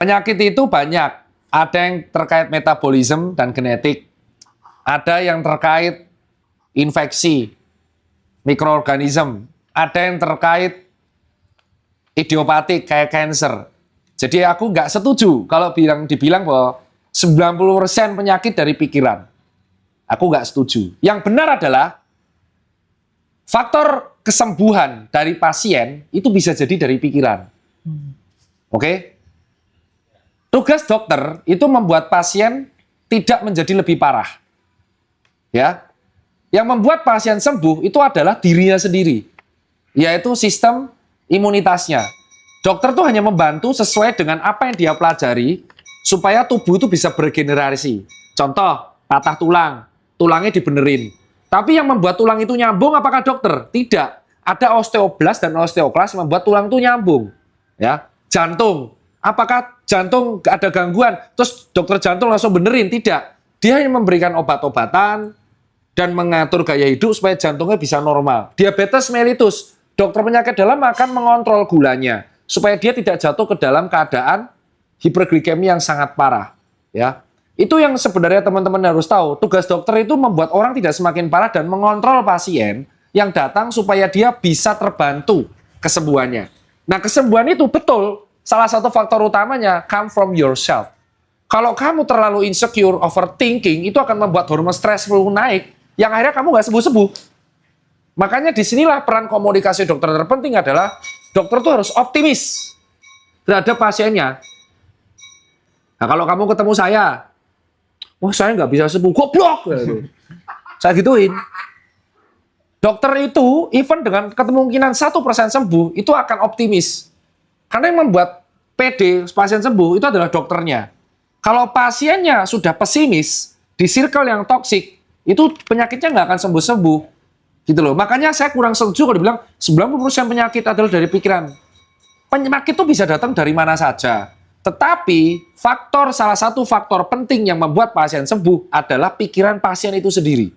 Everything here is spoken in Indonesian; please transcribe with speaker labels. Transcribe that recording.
Speaker 1: Penyakit itu banyak. Ada yang terkait metabolisme dan genetik. Ada yang terkait infeksi, mikroorganisme. Ada yang terkait idiopatik kayak cancer. Jadi aku nggak setuju kalau dibilang bahwa 90% penyakit dari pikiran. Aku nggak setuju. Yang benar adalah faktor kesembuhan dari pasien itu bisa jadi dari pikiran. Oke? Tugas dokter itu membuat pasien tidak menjadi lebih parah. Ya. Yang membuat pasien sembuh itu adalah dirinya sendiri, yaitu sistem imunitasnya. Dokter tuh hanya membantu sesuai dengan apa yang dia pelajari supaya tubuh itu bisa beregenerasi. Contoh, patah tulang, tulangnya dibenerin. Tapi yang membuat tulang itu nyambung apakah dokter? Tidak. Ada osteoblast dan osteoklas yang membuat tulang itu nyambung. Ya, jantung. Apakah jantung ada gangguan? Terus dokter jantung langsung benerin? Tidak. Dia hanya memberikan obat-obatan dan mengatur gaya hidup supaya jantungnya bisa normal. Diabetes mellitus. Dokter penyakit dalam akan mengontrol gulanya supaya dia tidak jatuh ke dalam keadaan hiperglikemia yang sangat parah. Ya, itu yang sebenarnya teman-teman harus tahu. Tugas dokter itu membuat orang tidak semakin parah dan mengontrol pasien yang datang supaya dia bisa terbantu kesembuhannya. Nah, kesembuhan itu betul salah satu faktor utamanya come from yourself. Kalau kamu terlalu insecure, overthinking, itu akan membuat hormon stres naik, yang akhirnya kamu nggak sembuh-sembuh. Makanya disinilah peran komunikasi dokter terpenting adalah dokter tuh harus optimis terhadap pasiennya. Nah, kalau kamu ketemu saya, wah saya nggak bisa sembuh, goblok. Saya gituin. Dokter itu, even dengan kemungkinan 1% sembuh, itu akan optimis. Karena yang membuat PD pasien sembuh itu adalah dokternya. Kalau pasiennya sudah pesimis, di circle yang toksik, itu penyakitnya nggak akan sembuh-sembuh. Gitu loh. Makanya saya kurang setuju kalau dibilang 90% penyakit adalah dari pikiran. Penyakit itu bisa datang dari mana saja. Tetapi salah satu faktor penting yang membuat pasien sembuh adalah pikiran pasien itu sendiri.